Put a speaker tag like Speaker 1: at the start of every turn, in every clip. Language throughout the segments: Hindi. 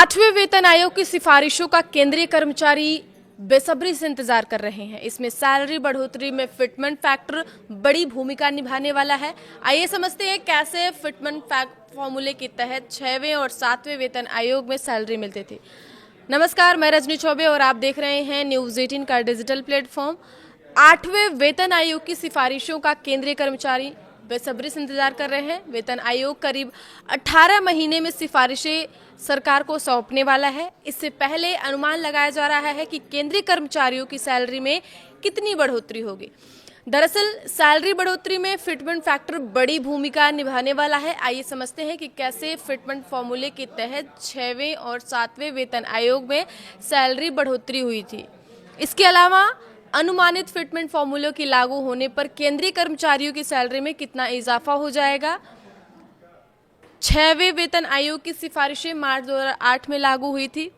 Speaker 1: आठवें वेतन आयोग की सिफारिशों का केंद्रीय कर्मचारी बेसब्री से इंतजार कर रहे हैं। इसमें सैलरी बढ़ोतरी में फिटमेंट फैक्टर बड़ी भूमिका निभाने वाला है। आइए समझते हैं कैसे फिटमेंट फैक्ट फॉर्मूले के तहत 6वें और 7वें वेतन आयोग में सैलरी मिलती थी। नमस्कार, मैं रजनी चौबे और आप देख रहे हैं न्यूज़ 18 का डिजिटल प्लेटफॉर्म। 8वें वेतन आयोग की सिफारिशों का केंद्रीय कर्मचारी बेसब्री से इंतजार कर रहे हैं। वेतन आयोग करीब 18 महीने में सिफारिशें सरकार को सौंपने वाला है। इससे पहले अनुमान लगाया जा रहा है कि केंद्रीय कर्मचारियों की सैलरी में कितनी बढ़ोतरी होगी। दरअसल सैलरी बढ़ोतरी में फिटमेंट फैक्टर बड़ी भूमिका निभाने वाला है। आइए समझते हैं कि कैसे फिटमेंट फॉर्मूले के तहत 6वें और 7वें वेतन आयोग में सैलरी बढ़ोतरी हुई थी। इसके अलावा अनुमानित फिटमेंट फॉर्मूलों की लागू होने पर केंद्रीय कर्मचारियों की सैलरी में कितना इजाफा हो जाएगा। 6वें वेतन आयोग की सिफारिशें मार्च 2008 में लागू हुई थी,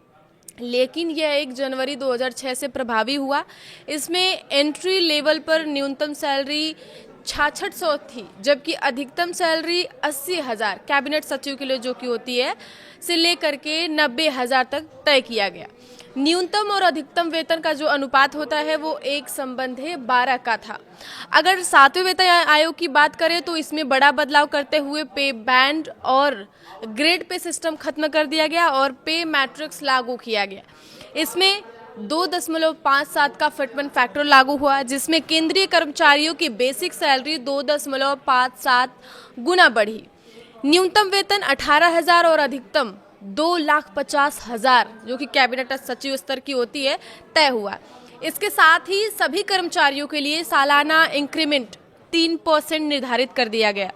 Speaker 1: लेकिन यह 1 जनवरी 2006 से प्रभावी हुआ। इसमें एंट्री लेवल पर न्यूनतम सैलरी 6600 थी, जबकि अधिकतम सैलरी 80,000 कैबिनेट सचिव के लिए जो कि होती है से लेकर के 90,000 तक तय किया गया। न्यूनतम और अधिकतम वेतन का जो अनुपात होता है वो 1:12 का था। अगर 7वें वेतन आयोग की बात करें तो इसमें बड़ा बदलाव करते हुए पे बैंड और ग्रेड पे सिस्टम खत्म कर दिया गया और पे मैट्रिक्स लागू किया गया। इसमें 2.57 का फिटमेंट फैक्टर लागू हुआ, जिसमें केंद्रीय कर्मचारियों की बेसिक सैलरी 2.57 गुना बढ़ी। न्यूनतम वेतन 18,000 और अधिकतम 2,50,000 जो कि कैबिनेट सचिव स्तर की होती है तय हुआ। इसके साथ ही सभी कर्मचारियों के लिए सालाना इंक्रीमेंट 3% निर्धारित कर दिया गया।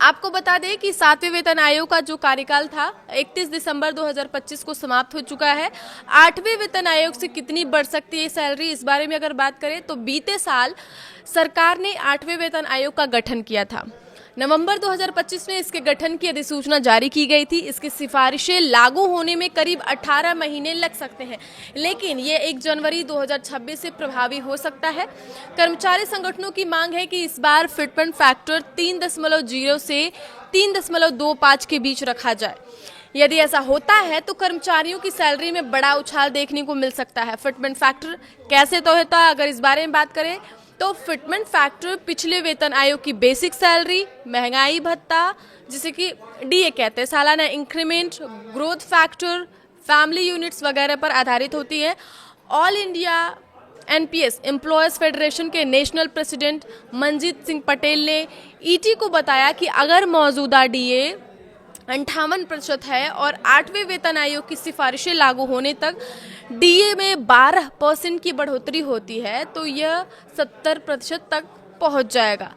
Speaker 1: आपको बता दें कि 7वें वेतन आयोग का जो कार्यकाल था 31 दिसंबर 2025 को समाप्त हो चुका है। 8वें वेतन आयोग से कितनी बढ़ सकती है सैलरी, इस बारे में अगर बात करें तो बीते साल सरकार ने 8वें वेतन आयोग का गठन किया था। नवंबर 2025 में इसके गठन की अधिसूचना जारी की गई थी। इसकी सिफारिशें लागू होने में करीब 18 महीने लग सकते हैं, लेकिन ये 1 जनवरी 2026 से प्रभावी हो सकता है। कर्मचारी संगठनों की मांग है कि इस बार फिटमेंट फैक्टर 3.0 से 3.25 के बीच रखा जाए। यदि ऐसा होता है तो कर्मचारियों की सैलरी में बड़ा उछाल देखने को मिल सकता है। फिटमेंट फैक्टर कैसे तो होता है, अगर इस बारे में बात करें तो फिटमेंट फैक्टर पिछले वेतन आयोग की बेसिक सैलरी, महंगाई भत्ता जिसे कि डीए कहते हैं, सालाना increment, growth factor, family units वगैरह पर आधारित होती है। All India NPS employees federation के नेशनल प्रेसिडेंट मनजीत सिंह पटेल ने ईटी को बताया कि अगर मौजूदा डीए 58% है और 8वें वेतन आयोग की सिफारिशें लागू होने तक डीए में 12% की बढ़ोतरी होती है तो यह 70% तक पहुंच जाएगा।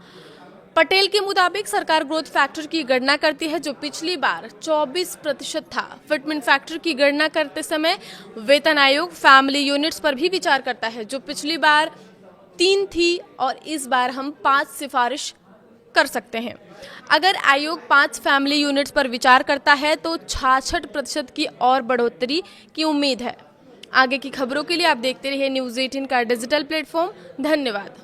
Speaker 1: पटेल के मुताबिक सरकार ग्रोथ फैक्टर की गणना करती है जो पिछली बार 24% था। फिटमेंट फैक्टर की गणना करते समय वेतन आयोग फैमिली यूनिट्स पर भी विचार करता है जो पिछली बार 3 थी और इस बार हम 5 सिफारिश कर सकते हैं। अगर आयोग 5 फैमिली यूनिट्स पर विचार करता है तो 66% की और बढ़ोतरी की उम्मीद है। आगे की खबरों के लिए आप देखते रहिए न्यूज़ 18 का डिजिटल प्लेटफॉर्म। धन्यवाद।